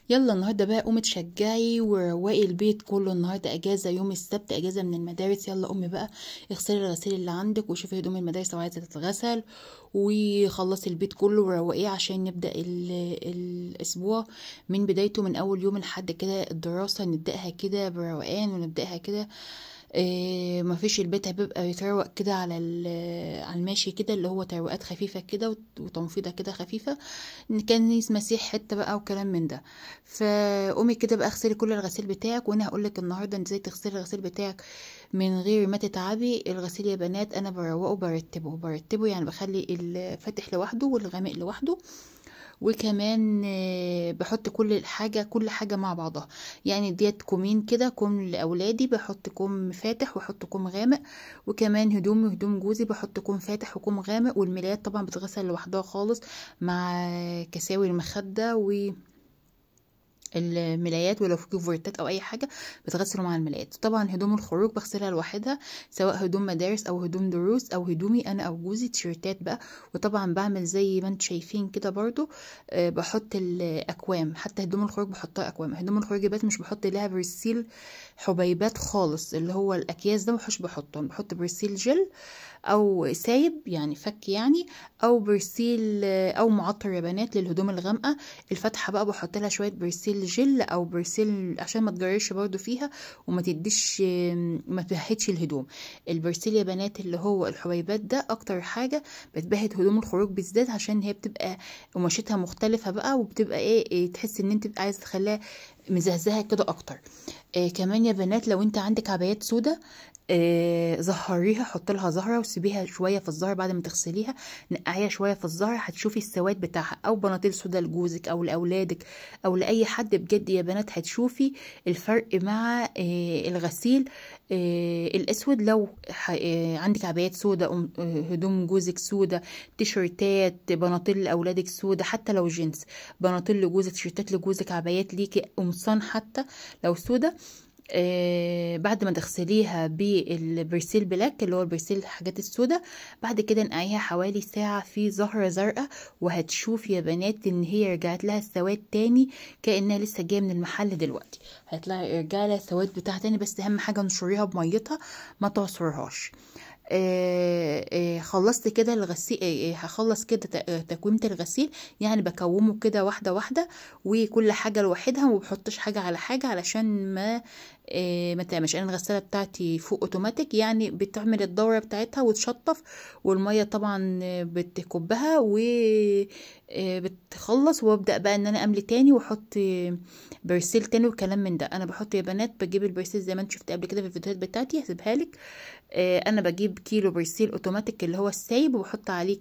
يلا النهارده بقى قومي تشجعي وروقي البيت كله. النهارده اجازه، يوم السبت اجازه من المدارس. يلا قومي بقى اغسلي الغسيل اللي عندك وشوفي هدوم المدارس لو عايزه تتغسل، وخلصي البيت كله وروقيه عشان نبدا الاسبوع من بدايته، من اول يوم لحد كده الدراسه نبداها كده بروقان ونبداها كده. إيه، مفيش البيت هيبقى يتروق كده على على الماشي كده، اللي هو تروقات خفيفه كده وتنفيضه كده خفيفه، ان كان مسيح حته بقى وكلام من ده. فقومي كده بقى اغسلي كل الغسيل بتاعك، وانا هقولك النهارده انت ازاي تغسلي الغسيل بتاعك من غير ما تتعبي. الغسيل يا بنات انا بروقه برتبه، يعني بخلي الفاتح لوحده والغامق لوحده، وكمان بحط كل حاجة مع بعضها. يعني ديت كومين كده، كوم لأولادي بحط كوم فاتح وأحط كوم غامق، وكمان هدوم جوزي بحط كوم فاتح وكوم غامق، والملايات طبعا بتغسل لوحدها خالص مع كساوي المخدة الملايات، ولو في كوفرتات او اي حاجه بتغسله مع الملايات. طبعا هدوم الخروج بغسلها لوحدها، سواء هدوم مدارس او هدوم دروس او هدومي انا او جوزي تيشيرتات بقى. وطبعا بعمل زي ما انتم شايفين كده برضو، بحط الاكوام. حتى هدوم الخروج بحطها اكوام. هدوم الخروج بس مش بحط لها برسيل حبيبات خالص، اللي هو الاكياس ده مش بحط برسيل جل او سايب يعني فك يعني، او برسيل او معطر يا بنات للهدوم الغامقه. الفاتحه بقى بحط لها شويه برسيل جل او برسيل عشان ما تجريش برضو فيها وما تديش، ما تبهتش الهدوم. البرسيل يا بنات اللي هو الحبيبات ده اكتر حاجه بتبهت هدوم الخروج بالذات، عشان هي بتبقى قماشتها مختلفه بقى، وبتبقى إيه تحس ان انت عايزه تخليها مزهزهه كده اكتر. كمان يا بنات لو انت عندك عبايات سودة، زهريها، حط لها زهره وسيبيها شويه في الزهر بعد ما تغسليها، نقعيها شويه في الزهر هتشوفي السواد بتاعها. او بناطيل سودا لجوزك او لاولادك او لاي حد، بجد يا بنات هتشوفي الفرق مع الغسيل الاسود. لو عندك عبايات سودا، هدوم جوزك سودا، تيشرتات، بناطيل لاولادك سودا، حتى لو جينز، بناطيل لجوزك، تيشرتات لجوزك، عبايات ليكي، قمصان حتى لو سودا، بعد ما تغسليها بالبرسيل بلاك اللي هو البرسيل الحاجات السوداء، بعد كده نقعيها حوالي ساعة في زهرة زرقاء، وهتشوفي يا بنات ان هي رجعت لها السواد تاني كأنها لسه جاية من المحل دلوقتي. هتلاقي رجع لها السواد بتاعها تاني، بس اهم حاجة نشريها بميتها، ما تعصرهاش. خلصت كده الغسيل. هخلص كده تكويمة الغسيل، يعني بكومه كده واحدة واحدة، وكل حاجة لوحدها، وما بحطش حاجة على حاجة علشان ما تعملش. انا الغسالة بتاعتي فوق اوتوماتيك، يعني بتعمل الدورة بتاعتها وتشطف، والمية طبعا بتكبها وبتخلص، وابدأ بقى ان انا املي تاني واحط برسيل تاني وكلام من ده. انا بحط يا بنات، بجيب البرسيل زي ما انت شفت قبل كده في الفيديوهات بتاعتي، هسيبها لك. انا بجيب كيلو برسيل اوتوماتيك اللي هو السايب، وبحط عليه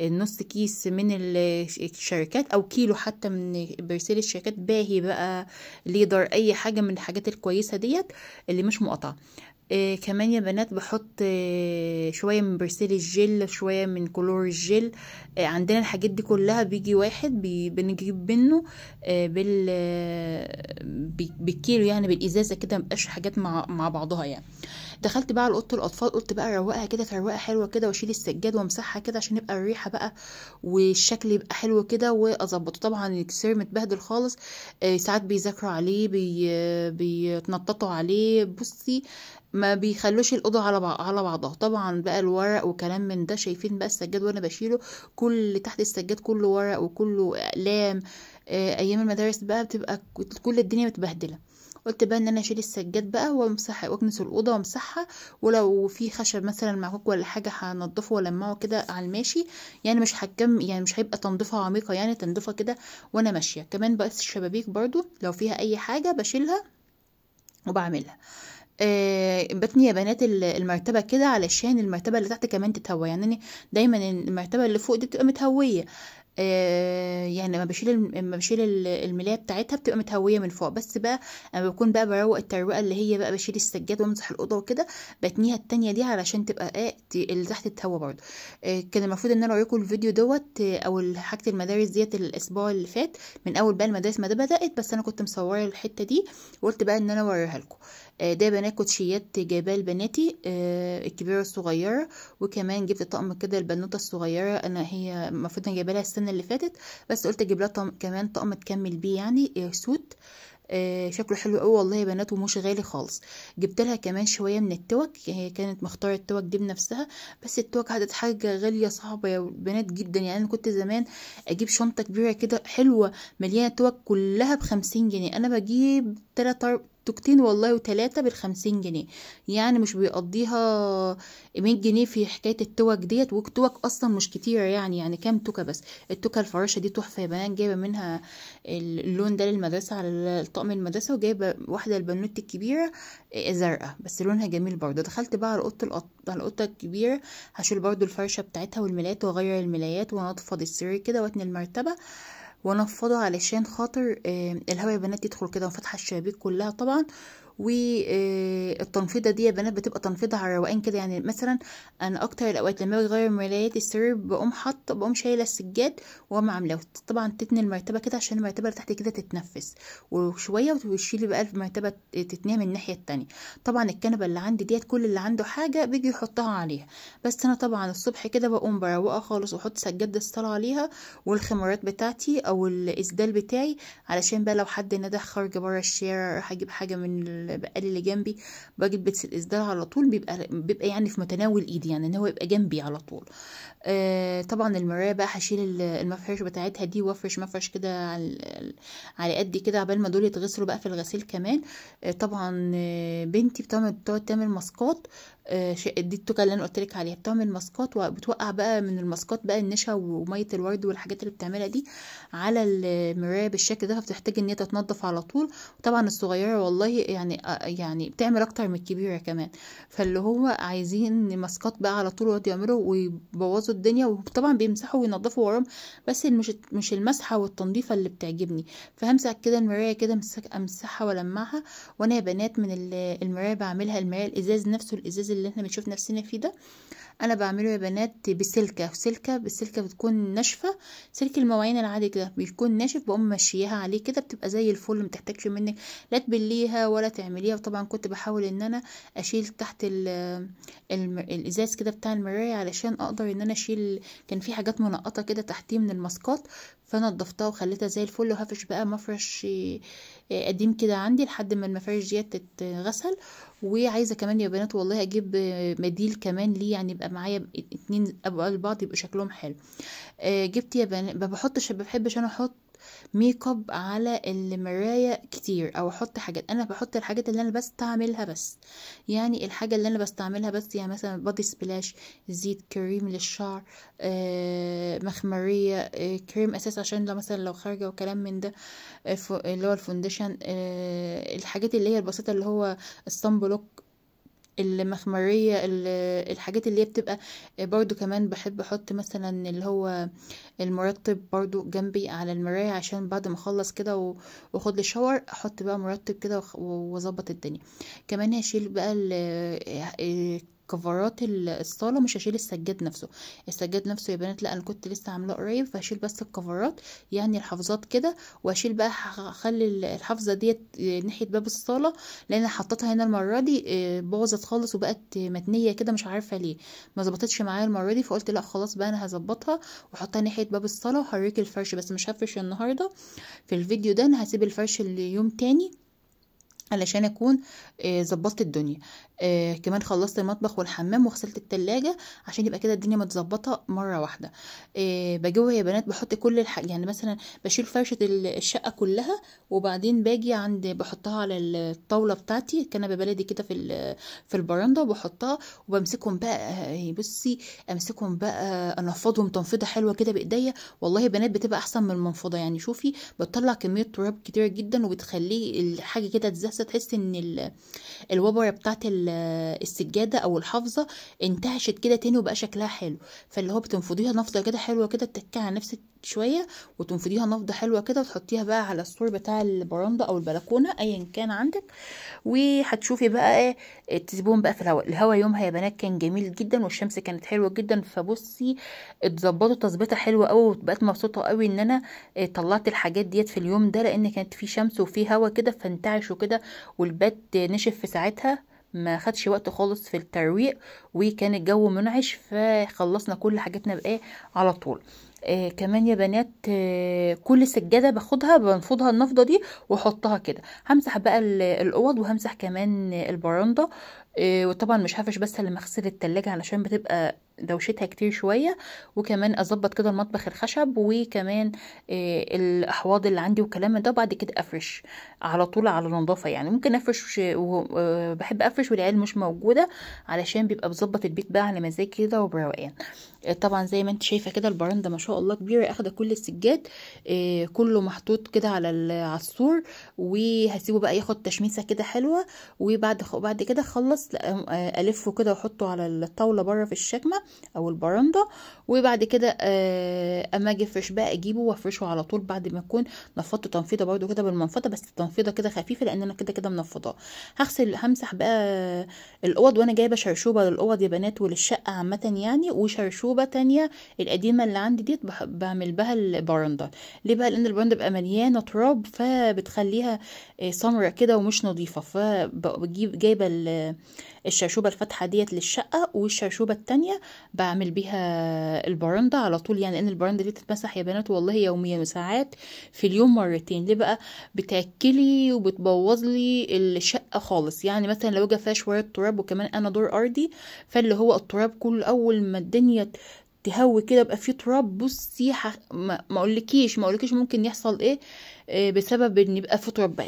نص كيس من الشركات، او كيلو حتى من برسيل الشركات، باهي بقى، ليدر، اي حاجه من الحاجات الكويسه ديت اللي مش مقطعه. كمان يا بنات بحط شوية من برسيل الجل، شوية من كلور الجل. عندنا الحاجات دي كلها بيجي واحد بنجيب منه بالكيلو، يعني بالإزازة كده، مبقاش حاجات مع بعضها يعني. دخلت بقى على اوضه الاطفال، قلت بقى اروقها كده تروقه حلوه كده، واشيل السجاد وامسحها كده عشان يبقى الريحه بقى والشكل يبقى حلو كده، واظبطه. طبعا السير متبهدل خالص، ساعات بيذاكروا عليه، بيتنططوا عليه، بصي ما بيخلوش الاوضه على بعضها. طبعا بقى الورق وكلام من ده، شايفين بقى السجاد وانا بشيله، كل تحت السجاد كله ورق وكله اقلام. ايام المدارس بقى بتبقى كل الدنيا متبهدله. قلت بقى ان انا اشيل السجاد بقى وامسح واكنس الاوضه وامسحها، ولو في خشب مثلا معكوك ولا حاجه هنضفه والمعه كده على الماشي، يعني مش هتكم، يعني مش هيبقى تنظيفه عميقه، يعني تنظيفه كده وانا ماشيه. كمان بقى الشبابيك برضو لو فيها اي حاجه بشيلها وبعملها. بتني يا بنات المرتبه كده علشان المرتبه اللي تحت كمان تتهوى، يعني أنا دايما المرتبه اللي فوق دي بتبقى متهويه. يعني لما بشيل الملايه بتاعتها بتبقى متهويه من فوق. بس بقى انا بكون بقى بروق التروقه اللي هي بقى بشيل السجاد وامسح الاوضه وكده، بتنيها التانية دي علشان تبقى اللي تحت تتهوى برضه. كان المفروض ان انا اوريكم الفيديو دوت او حاجه المدارس ديت الاسبوع اللي فات، من اول بقى المدارس ما ده بدات، بس انا كنت مصوره الحته دي وقلت بقى ان انا اوريها لكم. ده بنات كوتشيات جايباه لبناتي، الكبيره والصغيره، وكمان جبت طقم كده البنوته الصغيره، هي المفروض انا جايبه لها السنه السنه اللي فاتت، بس قلت اجيب لها كمان طقم تكمل بيه يعني سوت. شكله حلو قوي والله يا بنات، ومش غالي خالص. جبت لها كمان شويه من التوك، هي كانت مختاره التوك دي بنفسها، بس التوك كانت حاجه غاليه صعبه يا بنات جدا. يعني انا كنت زمان اجيب شنطه كبيره كده حلوه مليانه توك كلها ب50 جنيه، انا بجيب 3 توكتين والله و3 ب50 جنيه، يعني مش بيقضيها 100 جنيه في حكايه التوك ديت. والتوك اصلا مش كتيره يعني كام توكه بس. التوكه الفراشه دي تحفه يا بنات، جايبه منها اللون ده للمدرسة على طقم المدرسة، وجايبة واحدة البنوت الكبيرة زرقاء بس لونها جميل برضه. دخلت بقى على القطة الكبيرة، هشيل برضه الفرشة بتاعتها والملايات، واغير الملايات، وانفض السرير كده، واتني المرتبة وانفضه علشان خاطر الهواء يا بنات يدخل كده، وفتحة الشبابيك كلها طبعا. والتنفيضه دي يا بنات بتبقى تنفيضه على الروقان كده. يعني مثلا انا اكتر الاوقات لما بغير ملايات السرير بقوم شايله السجاد واقوم عاملاه، طبعا تتني المرتبه كده عشان المرتبه اللي تحت كده تتنفس، وشويه وتشيلي بقى المرتبه تتنيها من الناحيه التانية. طبعا الكنبه اللي عندي ديت كل اللي عنده حاجه بيجي يحطها عليها، بس انا طبعا الصبح كده بقوم بروقها خالص، واحط سجاده الصلاه عليها والخمارات بتاعتي او الاسدال بتاعي، علشان بقى لو حد ندى خارجه بره الشارع راح اجيب حاجه من البقال اللي جنبي، باجي بيتس الاسدال على طول، بيبقى يعني في متناول ايدي، يعني ان هو يبقى جنبي على طول. طبعا المرايه بقى هشيل المفرش بتاعتها دي، وافرش مفرش كده على قد كده عبال ما دول يتغسلوا بقى في الغسيل كمان. طبعا بنتي بتقعد تعمل ماسكات، دي التوكه اللي انا قلت لك عليها، بتعمل ماسكات وبتوقع بقى من الماسكات بقى النشا وميه الورد والحاجات اللي بتعملها دي على المرايه بالشكل ده، فبتحتاج ان هي تتنضف على طول. وطبعا الصغيره والله يعني بتعمل اكتر من الكبيره كمان، فاللي هو عايزين ماسكات بقى على طول يقعدوا يعملوا ويبوظوا الدنيا، وطبعا بيمسحوا وينضفوا وراهم، بس مش المسحه والتنظيفه اللي بتعجبني. فهمسح كده المرايه كده، امسحها والمعها. وانا يا بنات من المرايه بعملها، المرايه الازاز نفسه، الازاز اللي احنا بنشوف نفسنا فيه ده، انا بعمله يا بنات بالسلكه بتكون ناشفه، سلك المواعين العادي كده بيكون ناشف، بقوم ماشياها عليه كده بتبقى زي الفل، متحتاجش منك لا تبليها ولا تعمليها. وطبعا كنت بحاول ان انا اشيل تحت الازاز كده بتاع المرايه علشان اقدر ان انا اشيل، كان في حاجات منقطه كده تحتيه من الماسكات، فنضفتها وخليتها زي الفل. وهفرش بقى مفرش قديم كده عندي لحد ما المفارش ديت تتغسل. وعايزه كمان يا بنات والله اجيب مديل كمان ليه، يعني يبقى معايا 2 قبل بعض يبقوا شكلهم حلو. جبت يا بنات، ما بحبش انا احط ميك اب على المرايه كتير، او احط حاجات، انا بحط الحاجات اللي انا بستعملها بس. يعني الحاجه اللي انا بستعملها بس، يعني مثلا بادي سبلاش، زيت، كريم للشعر، مخمريه، كريم اساس عشان لو خارجه وكلام من ده، اللي هو الفونديشن، الحاجات اللي هي البسيطه، اللي هو الصن بلوك، المخمرية، الحاجات اللي هي بتبقى برضو. كمان بحب احط مثلا اللي هو المرطب برضو جنبي على المراية، عشان بعد ما اخلص كده واخد لي شاور احط بقى مرطب كده واظبط الدنيا. كمان هشيل بقى كفرات الصاله، مش هشيل السجاد نفسه. السجاد نفسه يا بنات لا، انا كنت لسه عاملاه قريب، فهشيل بس الكفرات يعني الحافظات كده، واشيل بقى هخلي الحافظه ديت ناحيه باب الصاله، لان انا حطيتها هنا المره دي باظت خالص وبقت متنيه كده، مش عارفه ليه ما ظبطتش معايا المره دي، فقلت لا خلاص بقى انا هظبطها واحطها ناحيه باب الصاله. وهوريك الفرش، بس مش هفرش النهارده في الفيديو ده، انا هسيب الفرش اليوم تاني علشان اكون ظبطت الدنيا. كمان خلصت المطبخ والحمام وغسلت التلاجة عشان يبقى كده الدنيا متظبطه مره واحده. بجوه يا بنات بحط كل يعني مثلا بشيل فرشه الشقه كلها، وبعدين باجي بحطها على الطاوله بتاعتي، كنبه بلدي كده في البرندة، وبحطها وبمسكهم بقى. بصي امسكهم بقى انفضهم تنفيضه حلوه كده بايديا، والله يا بنات بتبقى احسن من المنفضه. يعني شوفي بتطلع كميه تراب كتيره جدا، وبتخليه الحاجه كده تزهزه، تحس ان الوبره بتاعت السجاده او الحافظه انتعشت كده تاني وبقى شكلها حلو. فاللي هو بتنفضيها نفضه كده حلوه كده، تتكي على نفسك شويه وتنفضيها نفضه حلوه كده، وتحطيها بقى على السور بتاع البرندة او البلكونه ايا كان عندك. وهتشوفي بقى تسيبوهم بقى في الهواء يومها يا بنات كان جميل جدا، والشمس كانت حلوه جدا. فبصي اتظبطوا تظبيطه حلوه قوي، وبقيت مبسوطه قوي ان انا طلعت الحاجات ديت في اليوم ده، لان كانت في شمس وفي هوا كده فانتعشوا كده، والبات نشف في ساعتها، ما خدش وقت خالص في الترويق، وكان الجو منعش، فخلصنا كل حاجاتنا بقى على طول. كمان يا بنات كل سجادة باخدها بنفضها النفضة دي واحطها كده. همسح بقى الاوض وهمسح كمان البرندة. وطبعا مش هفرش بس لما اغسل التلاجة علشان بتبقى دوشتها كتير شوية. وكمان اظبط كده المطبخ الخشب وكمان الاحواض اللي عندي وكلام من ده. بعد كده افرش على طول على نظافة يعني. ممكن افرش بحب افرش والعيال مش موجودة علشان بيبقى بظبط البيت بقى على مزاج كده وبروقان. طبعا زي ما انت شايفه كده البرندة ما شاء الله كبيره، اخده كل السجاد كله محطوط كده على السور. وهسيبه بقى ياخد تشميسه كده حلوه. وبعد كده اخلص الفه كده واحطه على الطاوله بره في الشكمه او البرندة. وبعد كده اما اجي افرش بقى اجيبه وافرشه على طول بعد ما اكون نفضت تنفيضه برده كده بالمنفضه، بس تنفيضه كده خفيفه لان انا كده كده منفضاه. همسح بقى الاوض وانا جايبه شرشوبه للاوض يا بنات وللشقه عامه يعني، وشرشوبه تانية القديمه اللي عندي ديت بعمل بها البرندة. ليه بقى؟ لان البرندة بقى مليانه تراب فبتخليها سمرة كده ومش نظيفه. فبجيب جايبه الشرشوبه الفاتحه ديت للشقه، والشرشوبه التانية بعمل بيها البرندة على طول يعني. ان البرندة دي تتمسح يا بنات والله يوميا وساعات في اليوم مرتين. ليه بقى؟ بتاكلي وبتبوظ لي الشقه خالص يعني. مثلا لو جه فيها شويه تراب، وكمان انا دور ارضي فاللي هو التراب كله اول ما الدنيا تهوي كده يبقى فيه تراب. بصي ما اقولكيش ممكن يحصل ايه بسبب ان يبقى في تراب.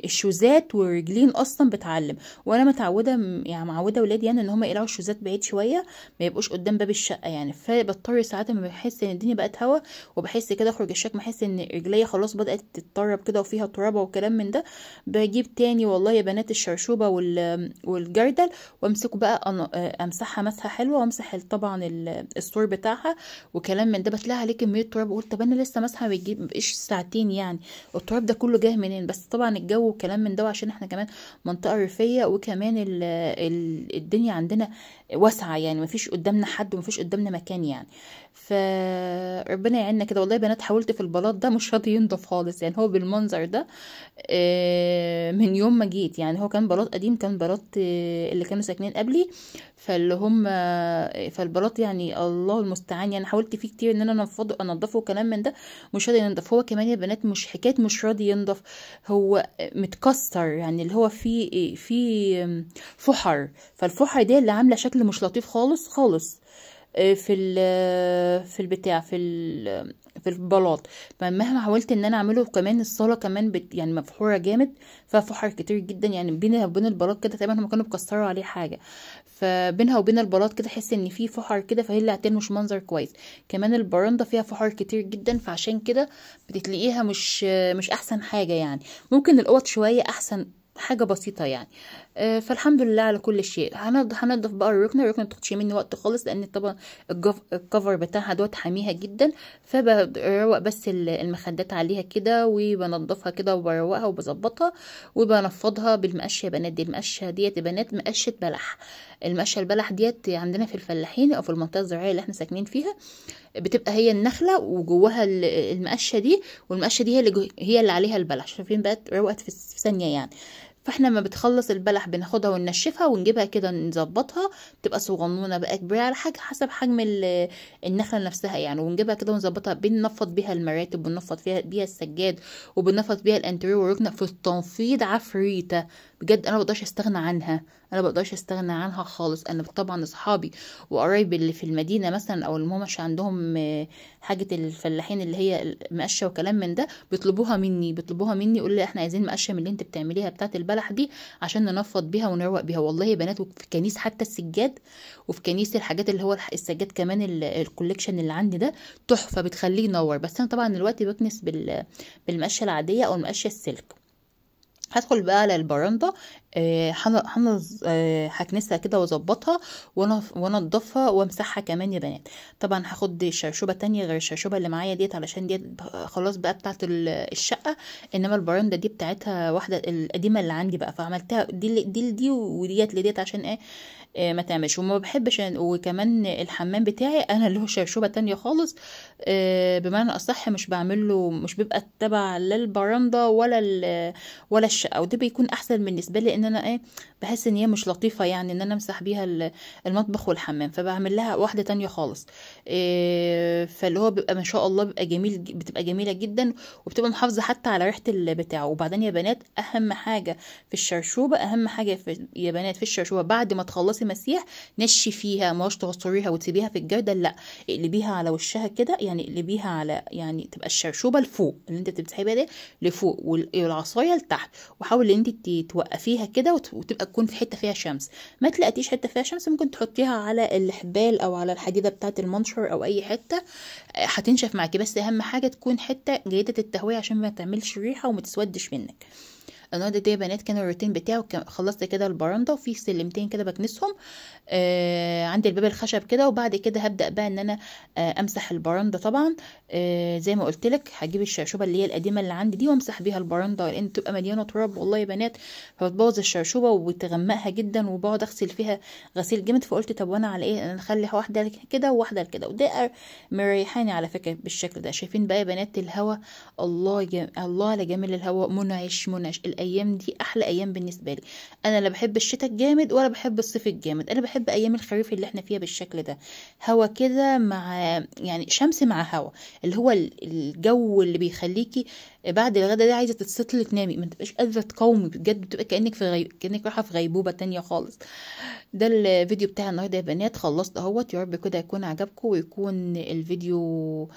الشوزات والرجلين اصلا بتعلم. وانا متعوده يعني معوده ولادي يعني ان هم يقلعوا الشوزات بعيد شويه ما يبقوش قدام باب الشقه يعني. فبضطر ساعات لما بحس ان الدنيا بقت هوا وبحس كده اخرج الشقه بحس ان رجليا خلاص بدات تتطرب كده وفيها ترابه وكلام من ده، بجيب تاني والله يا بنات الشرشوبه والجردل وامسكه بقى امسحها مسحه حلوه، وامسح طبعا السور بتاعها وكلام من ده. بتلاقي عليه كميه تراب. قلت طب انا لسه مسحه مبقيش ساعتين يعني، التراب ده كله جاي منين؟ بس طبعا الجو وكلام من ده، وعشان احنا كمان منطقه ريفيه وكمان الدنيا عندنا واسعه يعني، مفيش قدامنا حد ومفيش قدامنا مكان يعني. فربنا يعيننا كده. والله يا بنات حاولت في البلاط ده مش راضي ينضف خالص يعني. هو بالمنظر ده من يوم ما جيت يعني. هو كان بلاط قديم، كان بلاط اللي كانوا ساكنين قبلي فاللي هم فالبلاط يعني الله المستعان يعني. حاولت فيه كتير ان انا انضفه وكلام من ده مش راضي ينضف. هو كمان يا بنات مش حكايه مش راضي ينضف، هو متكسر يعني. اللي هو في فحر، فالفحر دي اللي عامله شكل مش لطيف خالص خالص في البتاع في البلاط. فمهما حاولت ان انا اعمله كمان الصاله كمان يعني مفحوره جامد، فيها فحر كتير جدا يعني. بينها وبين البلاط كده تقريبا هم كانوا بيكسروا عليه حاجه، فبينها وبين البلاط كده حس ان في فحر كده، فهي اللي هتنمش منظر كويس. كمان البرندة فيها فحر كتير جدا فعشان كده بتلاقيها مش احسن حاجه يعني. ممكن الاوض شويه احسن حاجه بسيطه يعني. فالحمد لله على كل شيء. هنضف بقى الركنه متاخدش مني وقت خالص لان طبعا الكفر بتاعها دوت حاميها جدا. فبروق بس المخدات عليها كده وبنضفها كده وبروقها وبظبطها وبنفضها بالمقشه يا بنات. دي المقشه ديت يا بنات مقشه بلح. المقشه البلح ديت عندنا في الفلاحين او في المنطقه الزراعيه اللي احنا ساكنين فيها بتبقى هي النخله وجواها المقشه دي، والمقشه دي هي اللي عليها البلح. شايفين بقى روقت في ثانيه يعني. فاحنا لما بتخلص البلح بناخدها وننشفها ونجيبها كده نظبطها تبقى صغنونه بقى كبيره على حاجه حسب حجم النخله نفسها يعني. ونجيبها كده ونظبطها، بننفض بيها المراتب وبننفض بيها السجاد وبننفض بيها الانتريو والركنه. في التنفيض عفريته بجد، انا مبقدرش استغنى عنها، انا مبقدرش استغنى عنها خالص. انا طبعا اصحابي وقرايبي اللي في المدينه مثلا او اللي هم مش عندهم حاجه الفلاحين اللي هي مقشه وكلام من ده بيطلبوها مني يقول لي احنا عايزين مقشه من اللي انت بتعمليها بتاعه البلح دي عشان ننفض بيها ونروق بيها. والله يا بنات وفي كنيس حتى السجاد، وفي كنيس الحاجات اللي هو السجاد كمان الكوليكشن اللي عندي ده تحفه بتخليه ينور. بس انا طبعا دلوقتي بكنس بالمقشه العاديه او المقشه السلك. هدخل بقى على البرندة هكنسها كده واظبطها وانضفها وامسحها كمان يا بنات. طبعا هاخد شرشوبه تانية غير الشرشوبه اللي معايا ديت علشان ديت خلاص بقى بتاعت الشقه، انما البرندة دي بتاعتها واحده القديمه اللي عندي بقى، فعملتها دي وديت لديت عشان ايه ما تعملش. وما بحبش وكمان الحمام بتاعي انا اللي هو شرشوبه تانية خالص بمعنى اصح مش بعمل له، مش بيبقى تبع لا البرندة ولا الشقه، وده بيكون احسن بالنسبه لي، ان انا بحس ان هي مش لطيفه يعني ان انا امسح بيها المطبخ والحمام، فبعمل لها واحده تانية خالص. فاللي هو بيبقى ما شاء الله بيبقى جميل، بتبقى جميله جدا، وبتبقى محافظه حتى على ريحه بتاعه. وبعدين يا بنات اهم حاجه في الشرشوبه، اهم حاجه يا بنات في الشرشوبه، بعد ما تخلصي مسيح نشي فيها، ما تعصريها وتسيبيها في الجردل، لا اقلبيها على وشها كده، يعني اقلبيها على، يعني تبقى الشرشوبه لفوق اللي انت بتمسحي بيها دي لفوق، والعصايه لتحت، وحاولي ان انت توقفيها كده وتبقى تكون في حته فيها شمس. ما تلاقيش حته فيها شمس ممكن تحطيها على الحبال او على الحديده بتاعه المنشر او اي حته، هتنشف معاكي. بس اهم حاجه تكون حته جيده التهويه عشان ما تعملش ريحه وما تسودش منك. النهارده دي يا بنات كان الروتين بتاعه، خلصت كده البرندة وفي سلمتين كده بكنسهم عند الباب الخشب كده، وبعد كده هبدأ بقى ان انا امسح البرندة. طبعا زي ما قلت لك هجيب الشرشوبة اللي هي القديمة اللي عندي دي وامسح بيها البرندة، لان تبقى مليانة تراب والله يا بنات، فبتبوظ الشرشوبة وبتغمقها جدا، وبقعد اغسل فيها غسيل جامد. فقلت طب وانا على ايه، انا اخلي واحدة كده وواحدة كده، وده مريحاني على فكرة بالشكل ده. شايفين بقى يا بنات الهوا، الله على جمال الهوا، منعش الايام دي احلى ايام بالنسبه لي. انا لا بحب الشتاء الجامد ولا بحب الصيف الجامد، انا بحب ايام الخريف اللي احنا فيها بالشكل ده، هوا كده مع يعني شمس مع هوا، اللي هو الجو اللي بيخليكي بعد الغدا ده عايزه تتسطلي تنامي، ما تبقاش قادره تقاومي بجد، بتبقى كانك كانك رايحه في غيبوبه تانية خالص. ده الفيديو بتاع النهارده يا بنات، خلصت اهوت. يا رب كده يكون عجبكم ويكون الفيديو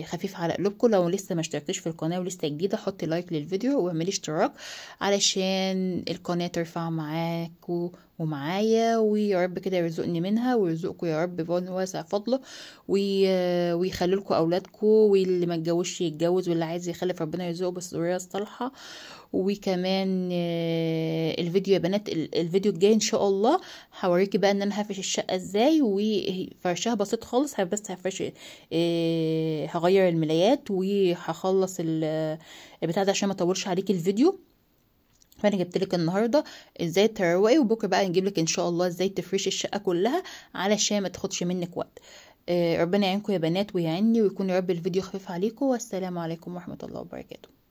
خفيف على قلوبكم. لو لسه ما اشتركتش في القناه ولسه جديده، حطي لايك للفيديو واعملي اشتراك علشان القناه ترفع معاكم ومعايا، ويا رب كده يرزقني منها ويرزقكم يا رب بون واسع فضله، ويخلي لكم اولادكم، واللي ما اتجوزش يتجوز، واللي عايز يخلف ربنا يرزقه بالذريه الصالحه. وكمان الفيديو يا بنات، الفيديو الجاي ان شاء الله هوريكي بقى ان انا هفرش الشقه ازاي، وفرشها بسيط خالص، بس هفرش هغير الملايات وهخلص البتاع ده عشان ما اطولش عليكي الفيديو. فانا جبت لك النهارده ازاي تروقي، وبكره بقى نجيب لك ان شاء الله ازاي تفرشي الشقه كلها علشان ما تاخدش منك وقت. ربنا يعينكم يا بنات ويعني، ويكون يا رب الفيديو خفيف عليكم، والسلام عليكم ورحمه الله وبركاته.